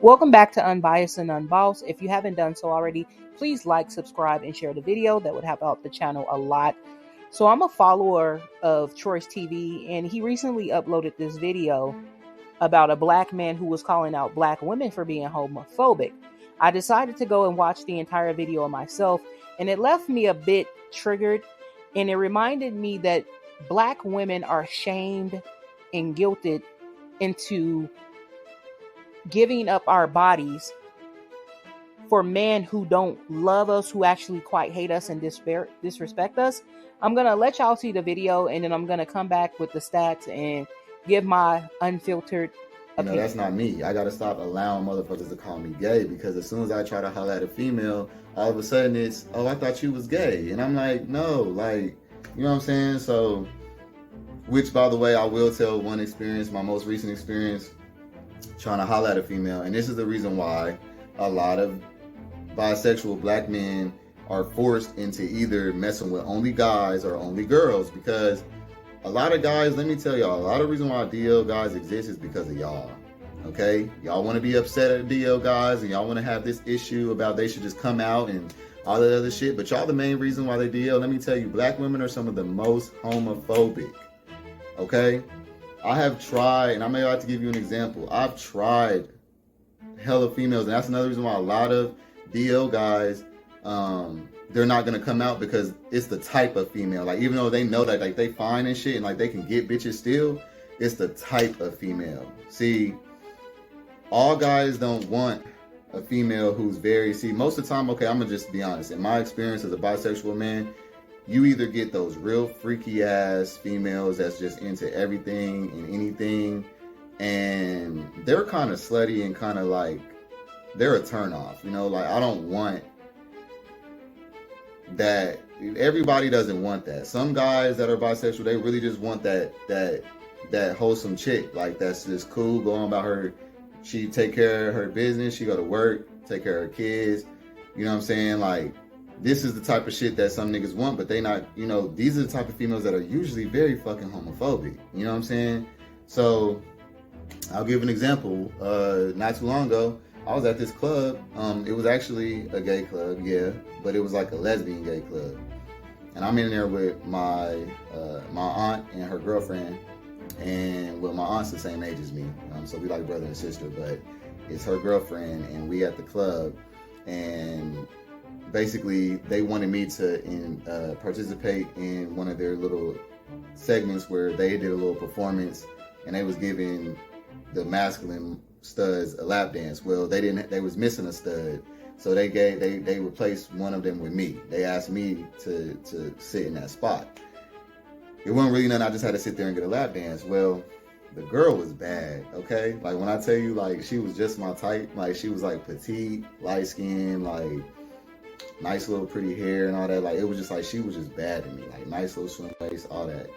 Welcome back to Unbiased and Unbossed. If you haven't done so already, please like, subscribe, and share the video. That would help out the channel a lot. So I'm a follower of Choice TV, and he recently uploaded this video about a black man who was calling out black women for being homophobic. I decided to go and watch the entire video myself, and it left me a bit triggered, and it reminded me that black women are shamed and guilted into giving up our bodies for men who don't love us, who actually quite hate us and disrespect us. I'm going to let y'all see the video, and then I'm going to come back with the stats and give my unfiltered opinion. That's not me. I got to stop allowing motherfuckers to call me gay, because as soon as I try to holler at a female, all of a sudden it's, oh, I thought you was gay. And I'm like, no, like, you know what I'm saying? So, which, by the way, I will tell one experience, my most recent experience, trying to holler at a female. And this is the reason why a lot of bisexual black men are forced into either messing with only guys or only girls, because a lot of guys, let me tell y'all, a lot of reason why DL guys exist is because of y'all. Okay, y'all want to be upset at DL guys, and y'all want to have this issue about they should just come out and all that other shit, but y'all the main reason why they DL. Let me tell you, black women are some of the most homophobic. Okay, I have tried, and I may have to give you an example. I've tried hella females, and that's another reason why a lot of DL guys, they're not gonna come out, because it's the type of female. Like, even though they know that like they fine and shit, and like they can get bitches still, it's the type of female. See, all guys don't want a female who's very, most of the time, okay, I'm gonna just be honest. In my experience as a bisexual man, you either get those real freaky ass females that's just into everything and anything, and they're kind of slutty and kind of like, they're a turn off, like I don't want that. Everybody doesn't want that. Some guys that are bisexual, they really just want that wholesome chick, like that's just cool, going about her, she take care of her business, she go to work, take care of her kids, you know what I'm saying? Like, this is the type of shit that some niggas want, but they not, these are the type of females that are usually very fucking homophobic, you know what I'm saying? So I'll give an example. Not too long ago, I was at this club. It was actually a gay club, yeah, but it was like a lesbian gay club. And I'm in there with my aunt and her girlfriend, and well, my aunt's the same age as me, so we like brother and sister, but it's her girlfriend, and we at the club, and basically they wanted me to participate in one of their little segments where they did a little performance, and they was giving the masculine studs a lap dance. Well, they was missing a stud, so they replaced one of them with me. They asked me to sit in that spot. It wasn't really nothing, I just had to sit there and get a lap dance. Well, the girl was bad, okay? Like, when I tell you, like, she was just my type. Like, she was like petite, light skin, like nice little pretty hair and all that. Like, it was just like, she was just bad to me. Like, nice little swim waist, all that.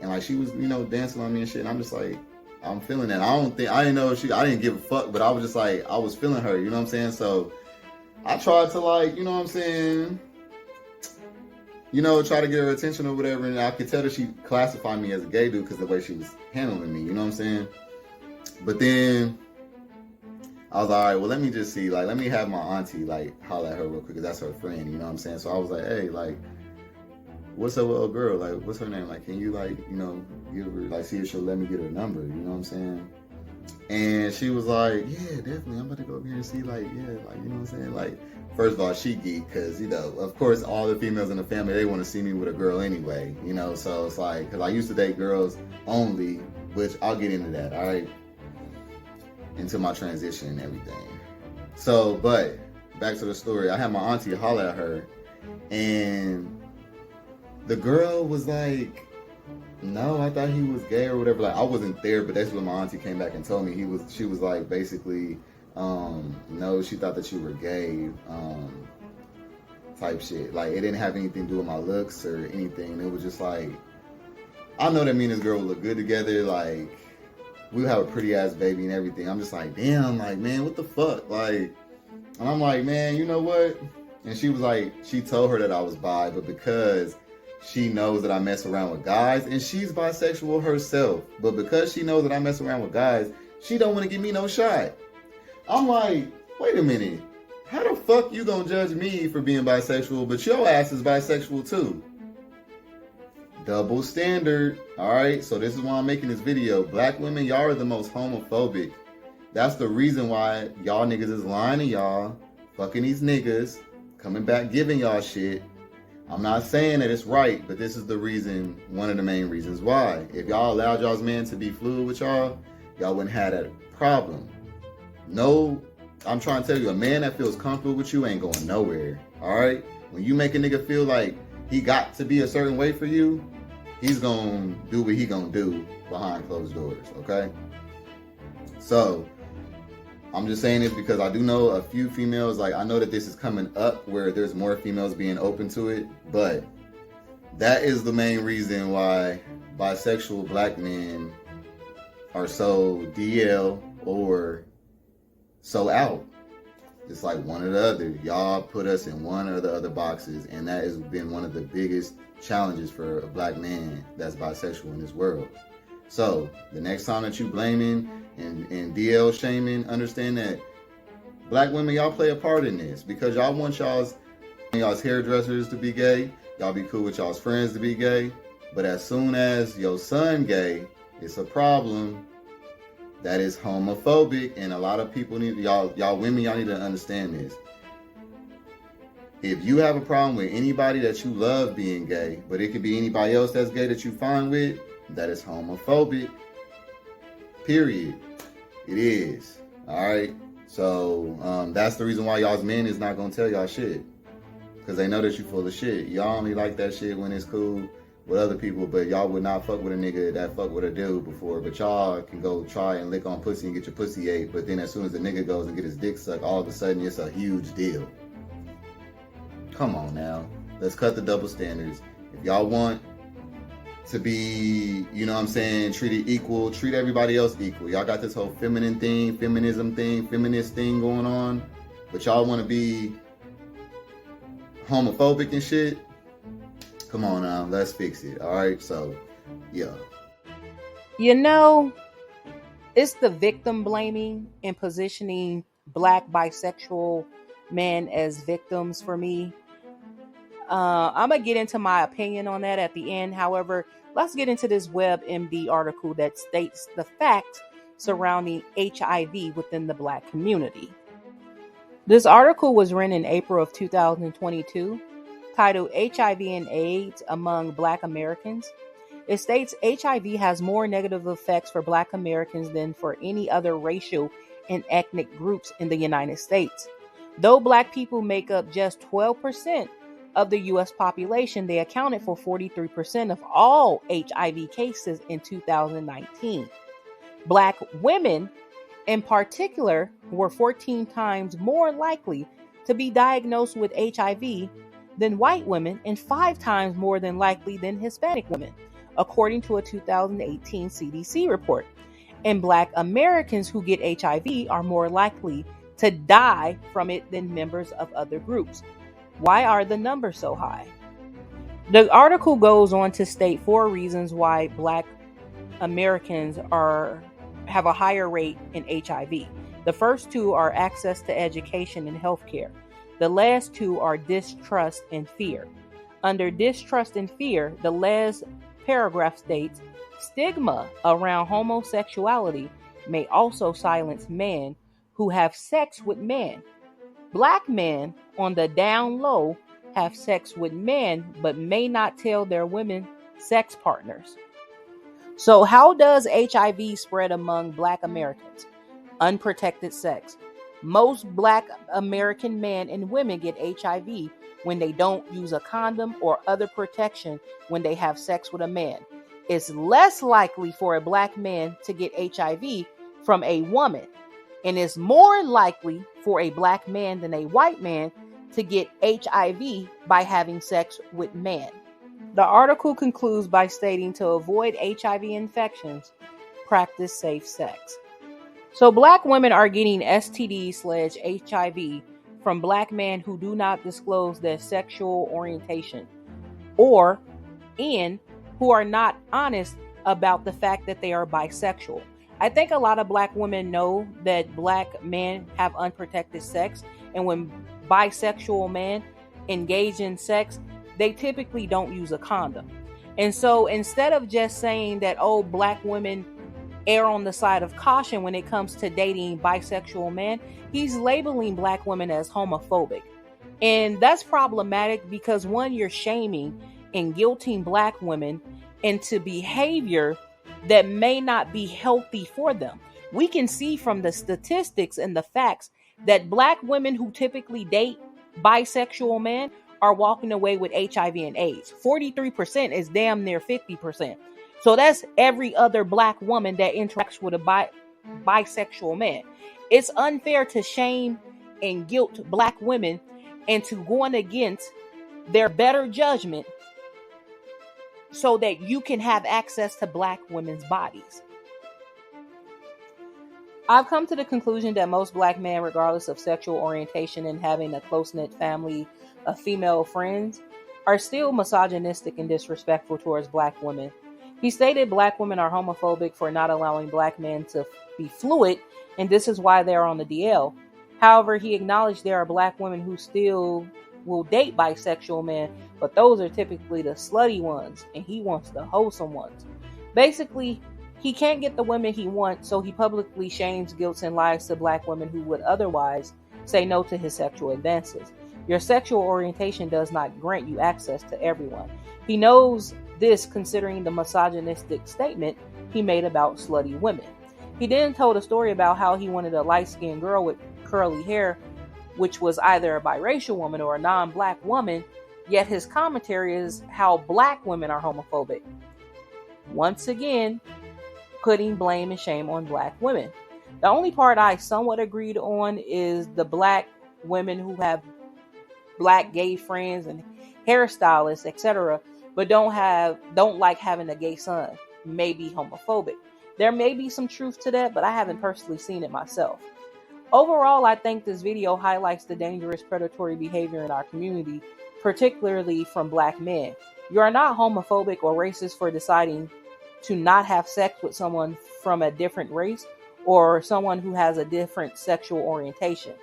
And like, she was, dancing on me and shit, and I'm just like, I'm feeling that. I didn't know if I didn't give a fuck, but I was just like, I was feeling her, you know what I'm saying? So I tried to, like, you know what I'm saying, try to get her attention or whatever, and I could tell that she classified me as a gay dude because of the way she was handling me, you know what I'm saying? But then I was like, all right, well, let me just see, like, let me have my auntie, like, holler at her real quick, because that's her friend, you know what I'm saying? So I was like, hey, like, what's up with a girl? Like, what's her name? Like, can you, like, give her, like, see if she'll let me get her number, you know what I'm saying? And she was like, yeah, definitely, I'm about to go over here and see, like, yeah, like, you know what I'm saying? Like, first of all, she geek, because, of course, all the females in the family, they want to see me with a girl anyway, so it's like, because I used to date girls only, which I'll get into that, all right, into my transition and everything. So, but, back to the story, I had my auntie holler at her, and the girl was like, no, I thought he was gay or whatever. Like, I wasn't there, but that's when my auntie came back and told me she was like, basically, no, she thought that you were gay, type shit. Like, it didn't have anything to do with my looks or anything. It was just like, I know that me and this girl would look good together. Like, we would have a pretty ass baby and everything. I'm just like, damn, like, man, what the fuck? Like, and I'm like, man, you know what? And she was like, she told her that I was bi, but because she knows that I mess around with guys, and she's bisexual herself, but because she knows that I mess around with guys, she don't want to give me no shot. I'm like, wait a minute. How the fuck you gonna judge me for being bisexual, but your ass is bisexual too? Double standard. Alright, so this is why I'm making this video. Black women, y'all are the most homophobic. That's the reason why y'all niggas is lying to y'all, fucking these niggas, coming back giving y'all shit. I'm not saying that it's right, but this is the reason, one of the main reasons why. If y'all allowed y'all's men to be fluid with y'all wouldn't have that problem. No, I'm trying to tell you, a man that feels comfortable with you ain't going nowhere. Alright? When you make a nigga feel like he got to be a certain way for you, he's gonna do what he gonna do behind closed doors, okay? So, I'm just saying this because I do know a few females, like I know that this is coming up where there's more females being open to it, but that is the main reason why bisexual black men are so DL or so out. It's like one or the other. Y'all put us in one or the other boxes, and that has been one of the biggest challenges for a black man that's bisexual in this world. So the next time that you blaming and DL shaming, understand that black women, y'all play a part in this because y'all want y'all's hairdressers to be gay. Y'all be cool with y'all's friends to be gay. But as soon as your son gay, it's a problem. That is homophobic, and a lot of people need y'all women, y'all need to understand this. If you have a problem with anybody that you love being gay, but it could be anybody else that's gay that you fine with, that is homophobic. Period. It is. Alright? So that's the reason why y'all's men is not gonna tell y'all shit. Because they know that you full of shit. Y'all only like that shit when it's cool with other people, but y'all would not fuck with a nigga that fuck with a dude before. But y'all can go try and lick on pussy and get your pussy ate, but then as soon as the nigga goes and get his dick sucked, all of a sudden it's a huge deal. Come on now. Let's cut the double standards. If y'all want to be, you know what I'm saying, treated equal, treat everybody else equal. Y'all got this whole feminine thing, feminism thing, feminist thing going on, but y'all want to be homophobic and shit. Come on now, let's fix it. All right, so yeah. You know, it's the victim blaming and positioning black bisexual men as victims for me. I'm gonna get into my opinion on that at the end. However, let's get into this WebMD article that states the facts surrounding HIV within the black community. This article was written in April of 2022, titled HIV and AIDS Among Black Americans. It states HIV has more negative effects for Black Americans than for any other racial and ethnic groups in the United States. Though Black people make up just 12% of the U.S. population, they accounted for 43% of all HIV cases in 2019. Black women, in particular, were 14 times more likely to be diagnosed with HIV than white women and 5 times more than likely than Hispanic women, according to a 2018 CDC report. And Black Americans who get HIV are more likely to die from it than members of other groups. Why are the numbers so high? The article goes on to state 4 reasons why Black Americans have a higher rate in HIV. The first 2 are access to education and healthcare. The last 2 are distrust and fear. Under distrust and fear, the last paragraph states, stigma around homosexuality may also silence men who have sex with men. Black men, on the down low, have sex with men but may not tell their women sex partners. So how does HIV spread among Black Americans? Unprotected sex. Most Black American men and women get HIV when they don't use a condom or other protection when they have sex with a man. It's less likely for a Black man to get HIV from a woman, and it's more likely for a Black man than a white man to get HIV by having sex with men. The article concludes by stating to avoid HIV infections, practice safe sex. So Black women are getting STD/HIV from Black men who do not disclose their sexual orientation and who are not honest about the fact that they are bisexual. I think a lot of black women know that black men have unprotected sex, and when bisexual men engage in sex, they typically don't use a condom. And so instead of just saying that, oh, black women err on the side of caution when it comes to dating bisexual men, he's labeling black women as homophobic. And that's problematic because one, you're shaming and guilting black women into behavior that may not be healthy for them. We can see from the statistics and the facts that black women who typically date bisexual men are walking away with HIV and AIDS. 43% is damn near 50%. So that's every other black woman that interacts with a bisexual man. It's unfair to shame and guilt black women into going against their better judgment so that you can have access to black women's bodies. I've come to the conclusion that most black men, regardless of sexual orientation and having a close-knit family of female friends, are still misogynistic and disrespectful towards black women. He stated black women are homophobic for not allowing black men to be fluid, and this is why they're on the DL. However, he acknowledged there are black women who still will date bisexual men, but those are typically the slutty ones, and he wants the wholesome ones. Basically, he can't get the women he wants, so he publicly shames, guilts, and lies to black women who would otherwise say no to his sexual advances. Your sexual orientation does not grant you access to everyone. He knows this considering the misogynistic statement he made about slutty women. He then told a story about how he wanted a light-skinned girl with curly hair, which was either a biracial woman or a non-black woman, yet his commentary is how black women are homophobic. Once again, putting blame and shame on black women. The only part I somewhat agreed on is the black women who have black gay friends and hairstylists, etc., but don't like having a gay son, may be homophobic. There may be some truth to that, but I haven't personally seen it myself. Overall, I think this video highlights the dangerous predatory behavior in our community, particularly from black men. You are not homophobic or racist for deciding to not have sex with someone from a different race or someone who has a different sexual orientation.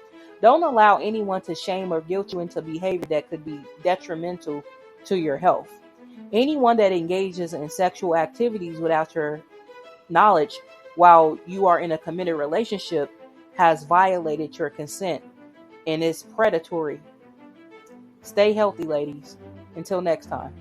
Don't allow anyone to shame or guilt you into behavior that could be detrimental to your health. Anyone that engages in sexual activities without your knowledge while you are in a committed relationship has violated your consent and is predatory. Stay healthy, ladies. Until next time.